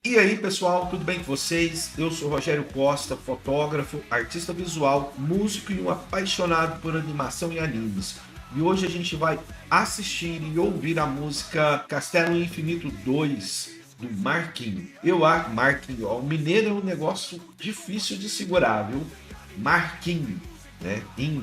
E aí pessoal, tudo bem com vocês? Eu sou Rogério Costa, fotógrafo, artista visual, músico e um apaixonado por animação e animes. E hoje a gente vai assistir e ouvir a música Castelo Infinito 2 do Marquinhos. Eu acho Marquinhos, ó, o mineiro é um negócio difícil de segurar, viu? Marquinhos, né?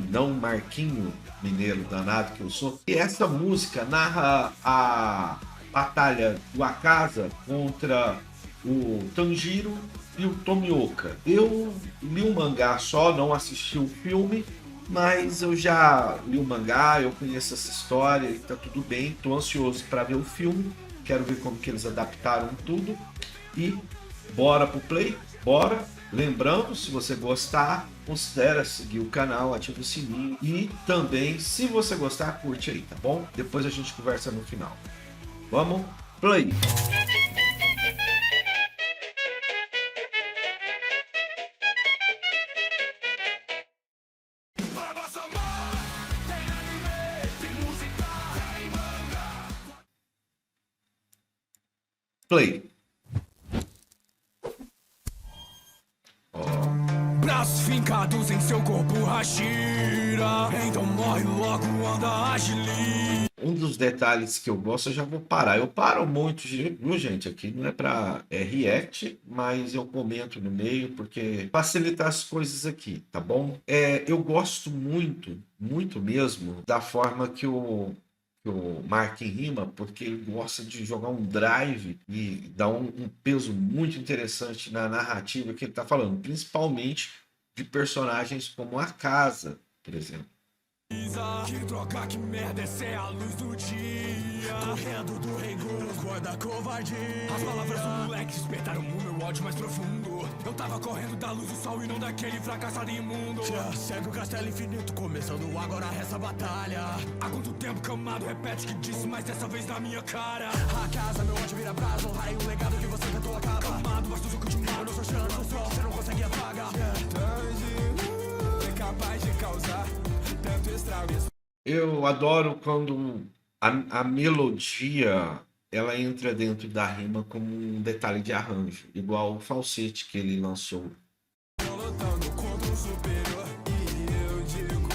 Não Marquinho, mineiro danado que eu sou. E essa música narra a batalha do Akaza contra o Tanjiro e o Tomioka. Eu li o mangá só, não assisti o filme, mas eu já li o mangá, eu conheço essa história e tá tudo bem. Tô ansioso para ver o filme, quero ver como que eles adaptaram tudo e bora pro play, bora. Lembrando, se você gostar, considere seguir o canal, ativa o sininho e também, se você gostar, curte aí, tá bom? Depois a gente conversa no final. Vamos, play! Play. Braços fincados em seu corpo Hashira. Então morre logo, anda agiliza. Um dos detalhes que eu gosto, eu já vou parar. Eu paro muito, viu, gente? Aqui não é pra react, mas eu comento no meio porque facilita as coisas aqui, tá bom? Eu gosto muito, muito mesmo, da forma que o Marquinhos rima, porque ele gosta de jogar um drive e dar um peso muito interessante na narrativa que ele tá falando, principalmente de personagens como a Casa, por exemplo. Que droga, que merda, essa é a luz do dia. Correndo do rei Goku, cor da covardia. As palavras do moleque despertaram o meu ódio mais profundo. Eu tava correndo da luz do sol e não daquele fracassado imundo. Segue o castelo infinito, começando agora essa batalha. Há quanto tempo que amado repete que disse, mas dessa vez na minha cara. A casa, meu ódio vira brasa, honrarei o legado que você tentou acabar. Amado, mas tudo continua, eu não sou chance, o sol, você não consegue apagar. É capaz de causar tanto estrago. Eu adoro quando a melodia ela entra dentro da rima como um detalhe de arranjo, igual o falsete que ele lançou. Lutando contra um superior e eu digo,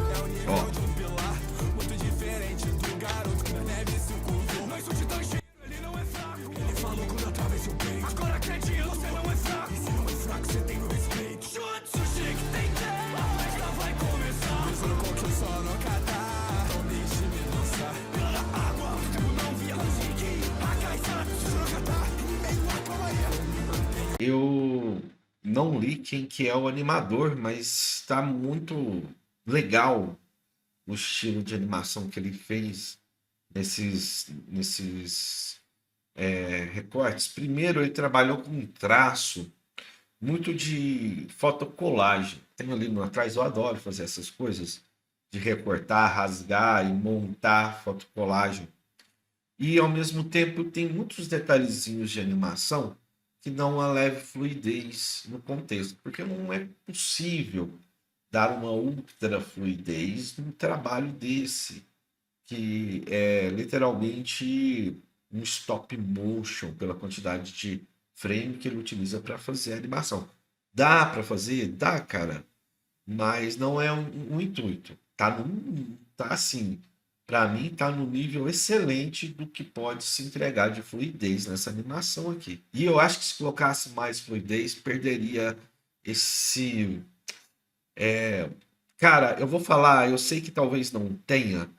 é o nível de um pilar muito diferente do garoto que na neve se ocultou. Não insulte Tanjiro, ele não é fraco. Ele falou quando atravessa o peito. Agora acredite, você não é fraco. E se não é fraco, você tem meu respeito. Chute, sushi que tem que a festa vai começar. Pensando com que o sol não catar, não deixe me dançar. Pela água, o tempo não via conseguir. A caixada, se não catar, meio a calmaria. Eu não li quem que é o animador, mas está muito legal o estilo de animação que ele fez nesses recortes. Primeiro, ele trabalhou com um traço muito de fotocolagem. Tem ali no atrás, eu adoro fazer essas coisas, de recortar, rasgar e montar fotocolagem. E, ao mesmo tempo, tem muitos detalhezinhos de animação que dão uma leve fluidez no contexto, porque não é possível dar uma ultra fluidez num trabalho desse, que é literalmente um stop motion pela quantidade de frame que ele utiliza para fazer a animação. Dá para fazer? Dá, cara, mas não é um intuito. Tá assim, para mim tá no nível excelente do que pode se entregar de fluidez nessa animação aqui. E eu acho que se colocasse mais fluidez, perderia esse... Cara, eu vou falar, eu sei que talvez não tenha,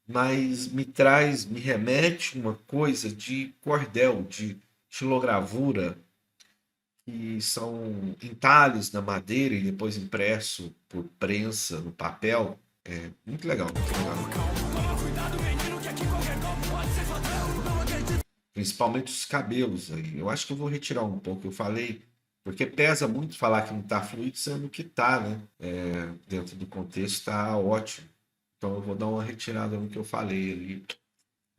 mas me remete uma coisa de cordel, de xilogravura, que são entalhes na madeira e depois impresso por prensa no papel. É muito legal, muito legal. Principalmente os cabelos aí. Eu acho que eu vou retirar um pouco. Eu falei, porque pesa muito falar que não tá fluido, sendo que tá, né? Dentro do contexto tá ótimo. Então eu vou dar uma retirada no que eu falei ali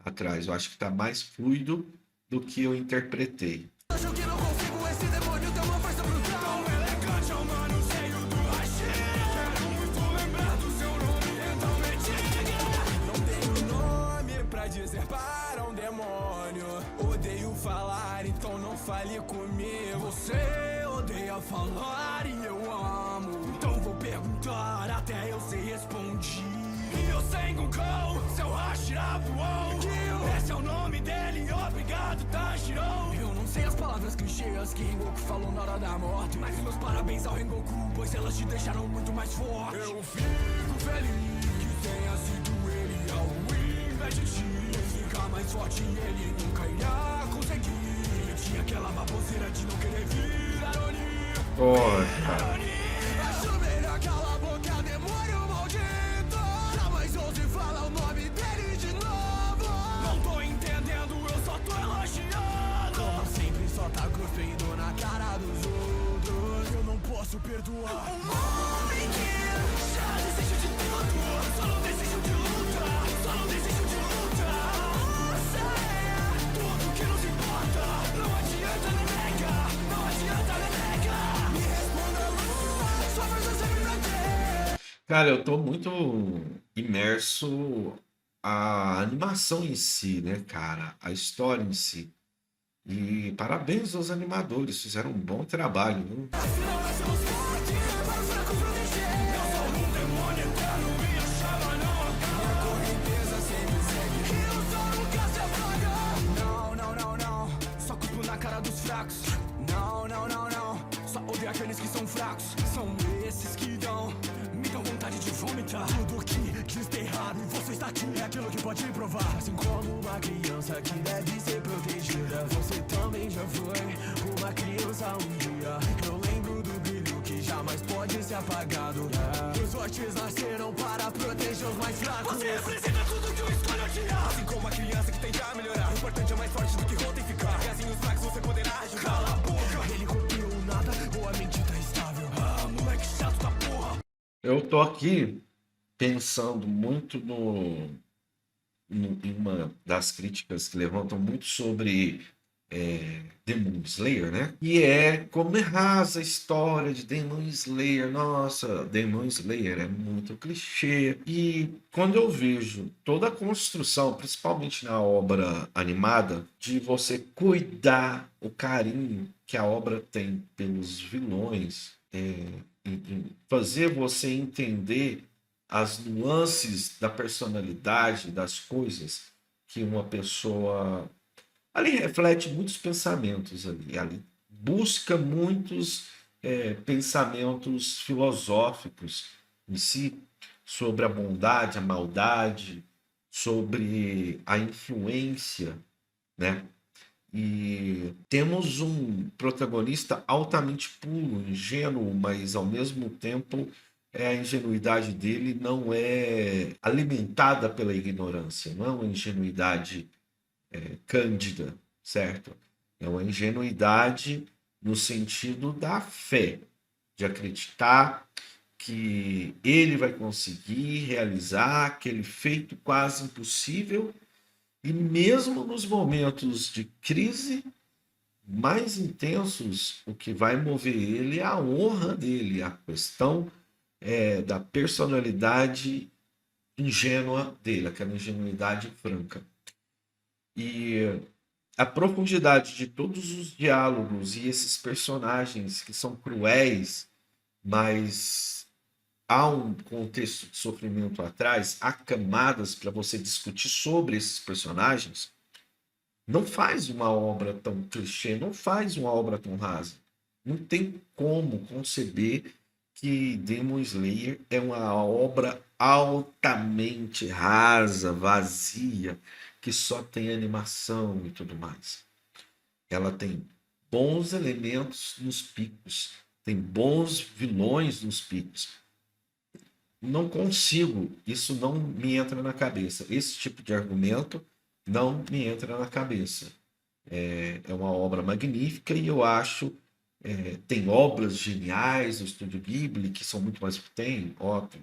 atrás. Eu acho que tá mais fluido do que eu interpretei. Acho que não consigo, esse demônio tem uma força brutal. Tão elegante, ao mano cheio do Hashira. Quero muito lembrar do seu nome, então me diga. Não tenho nome pra dizer para um demônio. Odeio falar, então não fale me comer. Você odeia falar e eu amo, então vou perguntar até eu ser respondido. Sengoku, seu Hashirabuou, esse é o nome dele, obrigado Tanjiro. Eu não sei as palavras clichês que Rengoku falou na hora da morte, mas meus parabéns ao Rengoku, pois elas te deixaram muito mais forte. Eu fico feliz que tenha sido ele ao invés de ti. Ficar mais forte ele nunca irá conseguir. Ele tinha aquela baboseira de não querer virar Oni. Acho melhor cala a boca, demônio maldito. Mas ouve falar o nome dele de novo. Não tô entendendo, eu só tô elogiando. Como sempre, só tá cuspindo na cara dos outros. Eu não posso perdoar um homem que já desistiu de tudo. Só não desistiu de lutar, só não desistiu de lutar. Você é tudo que nos importa. Não adianta me negar, não adianta me negar. Me responda, Lula, sua força sempre vai ter. Cara, eu tô muito imerso à animação em si, né, cara? A história em si. E parabéns aos animadores, fizeram um bom trabalho, viu? Só cupo na cara dos fracos. Não. Só odeio aqueles que são fracos. São esses que me dão vontade de vomitar. Tudo que diz tá errado e você está aqui é aquilo que pode provar. Assim como uma criança que deve ser protegida, você também já foi uma criança um dia. Eu lembro do brilho que jamais pode ser apagado. Os fortes nasceram para proteger os mais fracos. Você representa tudo que eu escolho odiar. Assim como uma criança que tenta melhorar. O importante é mais forte do que volta e ficar. E assim os fracos você poderá ajudar. Cala a boca, ele copiou nada ou a mente tá estável. Moleque chato da porra. Eu tô aqui pensando muito em uma das críticas que levantam muito sobre Demon Slayer, né? E é como é rasa a história de Demon Slayer. Nossa, Demon Slayer é muito clichê. E quando eu vejo toda a construção, principalmente na obra animada, de você cuidar o carinho que a obra tem pelos vilões, em fazer você entender as nuances da personalidade das coisas que uma pessoa ali reflete muitos pensamentos ali busca muitos pensamentos filosóficos em si sobre a bondade, a maldade, sobre a influência, né? E temos um protagonista altamente puro, ingênuo, mas ao mesmo tempo a ingenuidade dele não é alimentada pela ignorância, não é uma ingenuidade cândida, certo? É uma ingenuidade no sentido da fé, de acreditar que ele vai conseguir realizar aquele feito quase impossível. E mesmo nos momentos de crise mais intensos, o que vai mover ele é a honra dele, a questão da personalidade ingênua dele, aquela ingenuidade franca. E a profundidade de todos os diálogos e esses personagens que são cruéis, mas há um contexto de sofrimento atrás, há camadas para você discutir sobre esses personagens, não faz uma obra tão clichê, não faz uma obra tão rasa. Não tem como conceber que Demon Slayer é uma obra altamente rasa, vazia, que só tem animação e tudo mais. Ela tem bons elementos nos picos, tem bons vilões nos picos. Não consigo, isso não me entra na cabeça. Esse tipo de argumento não me entra na cabeça. É uma obra magnífica e eu acho tem obras geniais no Estúdio Ghibli que são muito mais... Tem, óbvio,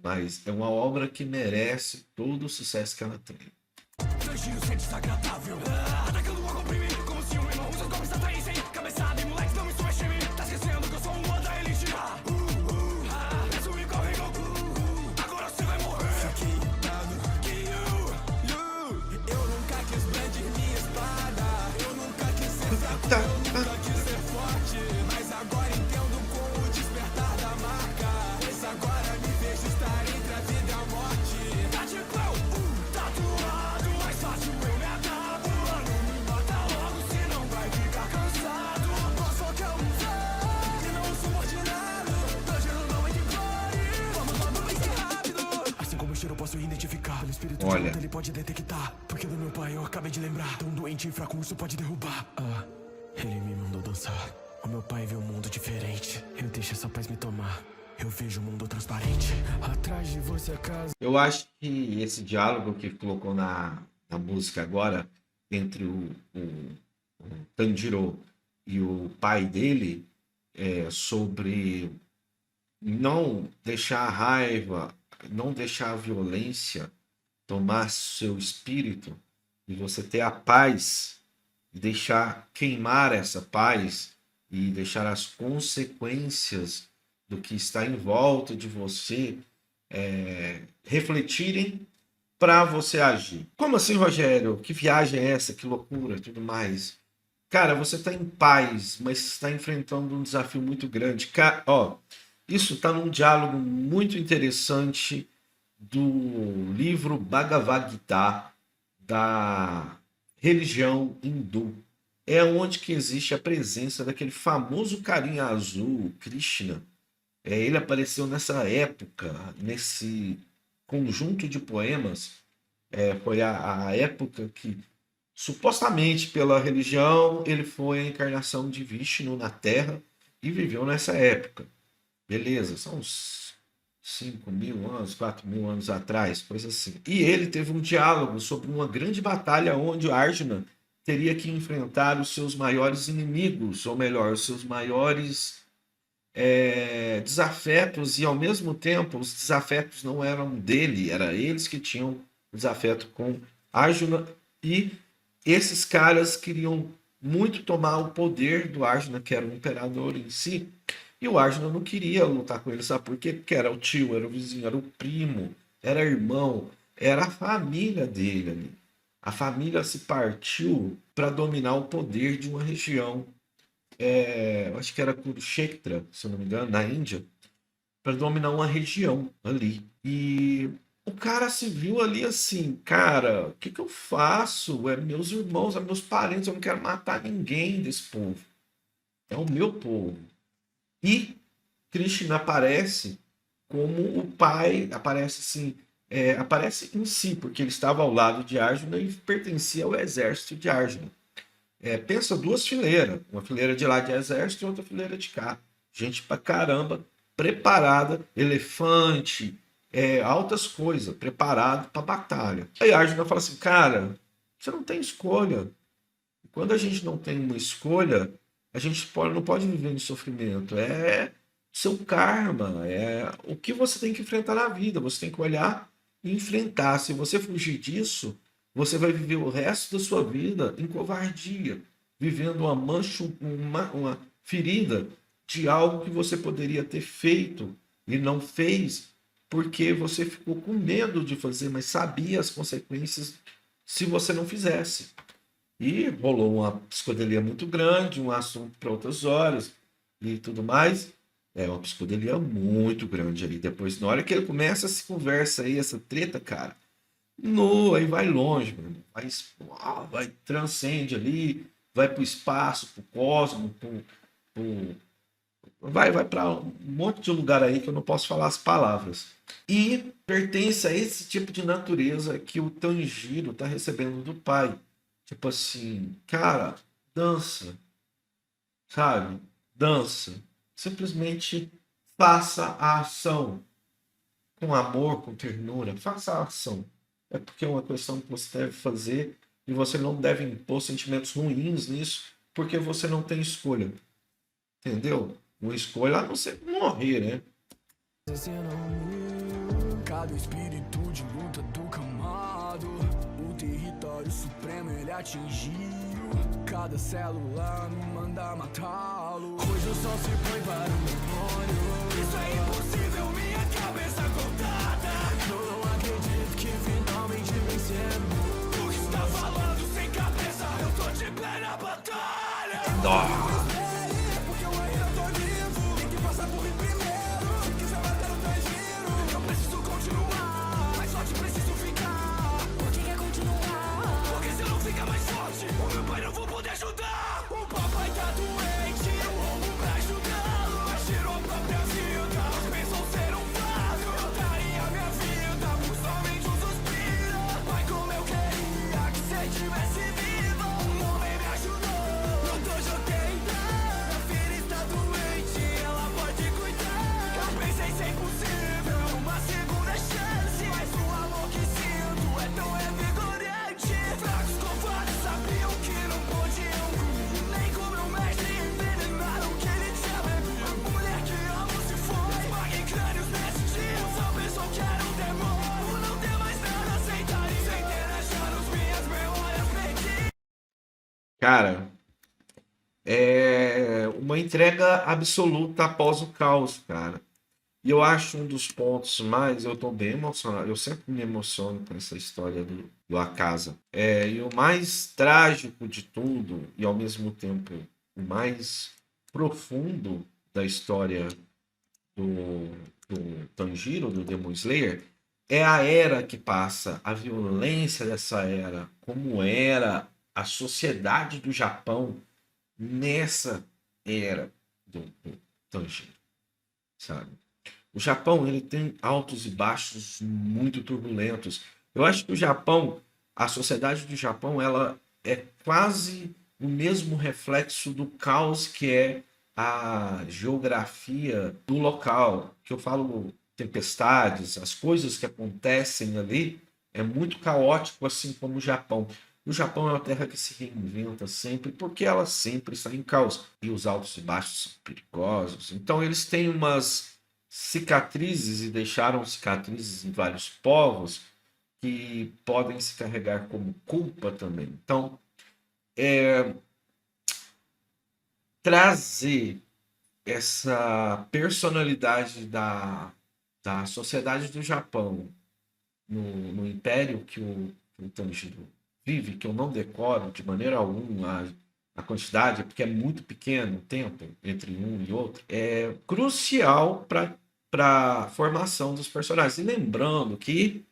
mas é uma obra que merece todo o sucesso que ela tem. Tangiro sente desagradável, atacando água primeiro como se um irmão. Seus golpes atraem sem cabeçada e moleques não me subestime. Tá esquecendo que eu sou um da elite. Preso igual Rengoku, agora você vai morrer. Fiquei irritado que eu nunca quis brandir minha espada. Eu nunca quis ser fraco. espírito Olha. de luta ele pode detectar. Porque do meu pai eu acabei de lembrar. Tão doente e fraco, isso pode derrubar. Ele me mandou dançar. O meu pai vê um mundo diferente. Eu deixo essa paz me tomar. Eu vejo o mundo transparente. Atrás de você a casa. Eu acho que esse diálogo que colocou na música agora, entre o Tanjiro e o pai dele, sobre não deixar a raiva, não deixar a violência tomar seu espírito, e você ter a paz, e deixar queimar essa paz, e deixar as consequências do que está em volta de você refletirem para você agir. Como assim, Rogério? Que viagem é essa? Que loucura, tudo mais. Cara, você está em paz, mas está enfrentando um desafio muito grande. Isso está num diálogo muito interessante do livro Bhagavad Gita, da religião hindu. É onde que existe a presença daquele famoso carinha azul, Krishna. Ele apareceu nessa época, nesse conjunto de poemas. Foi a época que, supostamente pela religião, ele foi a encarnação de Vishnu na Terra e viveu nessa época. Beleza, são uns 5.000 anos, 4.000 anos atrás, coisa assim. E ele teve um diálogo sobre uma grande batalha onde o Arjuna teria que enfrentar os seus maiores inimigos, ou melhor, os seus maiores desafetos, e ao mesmo tempo os desafetos não eram dele, era eles que tinham desafeto com Arjuna, e esses caras queriam muito tomar o poder do Arjuna, que era o imperador em si, e o Arjuna não queria lutar com ele, sabe por quê? Porque era o tio, era o vizinho, era o primo, era irmão, era a família dele ali. A família se partiu para dominar o poder de uma região, eu acho que era Kurukshetra, se eu não me engano, na Índia, para dominar uma região ali. E o cara se viu ali assim, cara, o que eu faço? É meus irmãos, é meus parentes, eu não quero matar ninguém desse povo. É o meu povo. E Krishna aparece como o pai, aparece assim, aparece em si, porque ele estava ao lado de Arjuna e pertencia ao exército de Arjuna. Pensa duas fileiras, uma fileira de lá de exército e outra fileira de cá. Gente pra caramba, preparada, elefante, altas coisas, preparado para batalha. Aí Arjuna fala assim, cara, você não tem escolha. Quando a gente não tem uma escolha, a gente não pode viver em sofrimento. É seu karma, é o que você tem que enfrentar na vida. Você tem que olhar e enfrentar. Se você fugir disso, você vai viver o resto da sua vida em covardia, vivendo uma mancha, uma ferida de algo que você poderia ter feito e não fez, porque você ficou com medo de fazer, mas sabia as consequências se você não fizesse. E rolou uma psicodelia muito grande, um assunto para outras horas e tudo mais. Uma psicodelia muito grande ali. Depois, na hora que ele começa essa conversa aí, essa treta, cara, aí vai longe, mano. Vai transcende ali, vai para o espaço, para o cosmos, vai para um monte de lugar aí que eu não posso falar as palavras. E pertence a esse tipo de natureza que o Tanjiro está recebendo do pai. Tipo assim, cara, dança, sabe? Dança. Simplesmente faça a ação com amor, com ternura. Faça a ação. É porque é uma questão que você deve fazer e você não deve impor sentimentos ruins nisso, porque você não tem escolha. Entendeu? Uma escolha a não ser morrer, né? Cada espírito de luta do camado, o território supremo ele atingiu. Cada célula me manda matá-lo. Hoje o sol se põe para o demônio. Isso é impossível, minha cabeça contada. Eu não acredito que finalmente vencemos. Tu que está falando sem cabeça, eu tô de plena batalha. Porque eu ainda tô vivo. Tem que passar por mim primeiro. Se quiser bater o Tanjiro, eu preciso continuar. Mais forte preciso ficar. Por que quer continuar? Porque se não fica mais forte, o meu pai não vou poder ajudar. O papai tá doente, eu roubo pra ajudá-lo. Mas tirou a própria vida. Pensou ser um fardo. Eu daria minha vida por somente um suspiro. Cara, é uma entrega absoluta após o caos, cara. E eu acho um dos pontos mais, eu tô bem emocionado, eu sempre me emociono com essa história do A Casa. E o mais trágico de tudo, e ao mesmo tempo o mais profundo da história do, do Tanjiro, do Demon Slayer, é a era que passa, a violência dessa era, como era a sociedade do Japão nessa era do Tanjiro, sabe? O Japão, ele tem altos e baixos muito turbulentos. Eu acho que o Japão, a sociedade do Japão, ela é quase o mesmo reflexo do caos que é a geografia do local. Que eu falo tempestades, as coisas que acontecem ali, é muito caótico, assim como o Japão. O Japão é uma terra que se reinventa sempre, porque ela sempre está em caos. E os altos e baixos são perigosos. Então eles têm umas cicatrizes e deixaram cicatrizes em vários povos que podem se carregar como culpa também. Então, trazer essa personalidade da sociedade do Japão no império que o Tanjiro vive, que eu não decoro de maneira alguma a quantidade, porque é muito pequeno o tempo entre um e outro, é crucial para a formação dos personagens. E lembrando que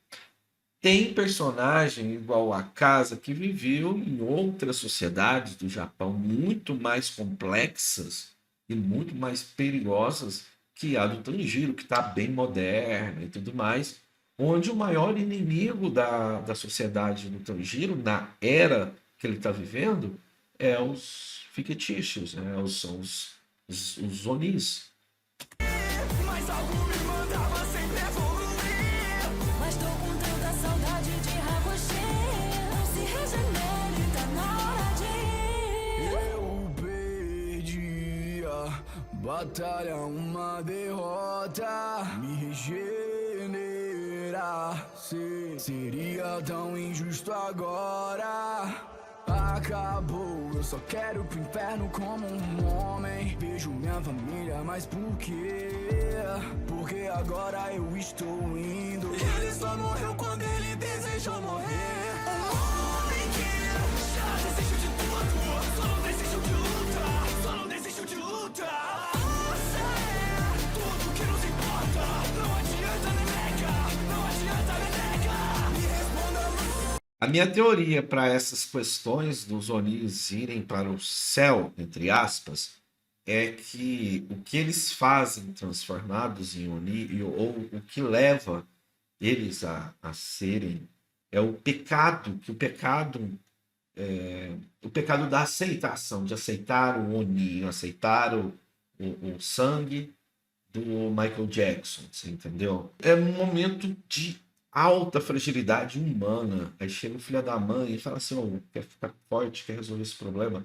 tem personagem igual a Casa que viveu em outras sociedades do Japão muito mais complexas e muito mais perigosas que a do Tanjiro, que está bem moderna e tudo mais, onde o maior inimigo da sociedade do Tanjiro, na era que ele está vivendo, é os fictícios, né? São os Onis. Mas algo me mandava sempre evoluir. Mas tô com tanta saudade de Hakushi. Não se regenere, tá na hora de ir. Eu perdia batalha, uma derrota. Me regenerar seria tão injusto agora. Acabou, eu só quero ir pro inferno como um homem. Vejo minha família, mas por quê? Porque agora eu estou indo. Ele só morreu quando ele desejou morrer. Um homem que já desistiu de tudo. Só não desistiu de lutar. Só não desistiu de lutar. Força é tudo que nos importa. Não adianta me negar. Não adianta me negar. Me responda. A minha teoria para essas questões dos Onis irem para o céu, entre aspas, é que o que eles fazem transformados em Oni, ou o que leva eles a serem, é o pecado, que o pecado da aceitação, de aceitar o Oni, aceitar o sangue do Michael Jackson, você entendeu? É um momento de alta fragilidade humana. Aí chega o filho da mãe e fala assim: oh, quer ficar forte, quer resolver esse problema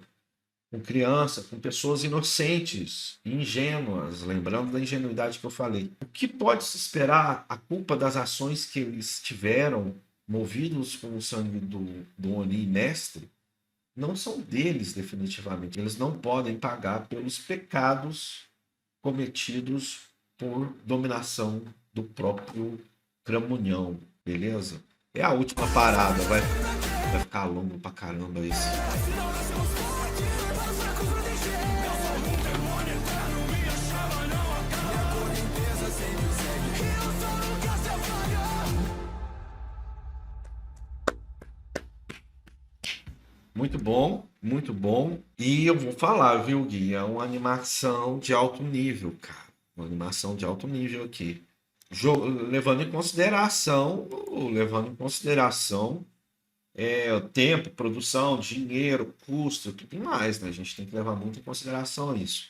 com criança, com pessoas inocentes, ingênuas, lembrando da ingenuidade que eu falei. O que pode se esperar? A culpa das ações que eles tiveram, movidos com o sangue do Oni mestre, não são deles definitivamente. Eles não podem pagar pelos pecados cometidos por dominação do próprio Cramunhão, beleza? É a última parada, vai ficar longo pra caramba esse. Muito bom, muito bom. E eu vou falar, viu, Gui? É uma animação de alto nível, cara. Uma animação de alto nível aqui. Levando em consideração o tempo, produção, dinheiro, custo, tudo mais, né? A gente tem que levar muito em consideração isso.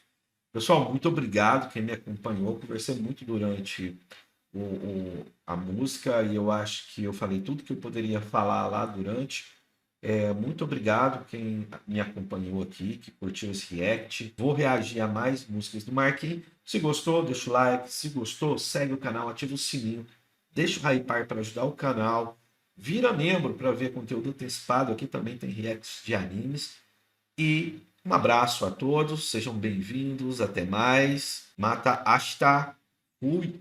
Pessoal, muito obrigado quem me acompanhou. Conversei muito durante a música e eu acho que eu falei tudo que eu poderia falar lá durante. Muito obrigado quem me acompanhou aqui, que curtiu esse react. Vou reagir a mais músicas do Marquinhos. Se gostou, deixa o like. Se gostou, segue o canal, ativa o sininho. Deixa o hypar para ajudar o canal. Vira membro para ver conteúdo antecipado. Aqui também tem reacts de animes. E um abraço a todos, sejam bem-vindos, até mais. Mata hasta. Fui.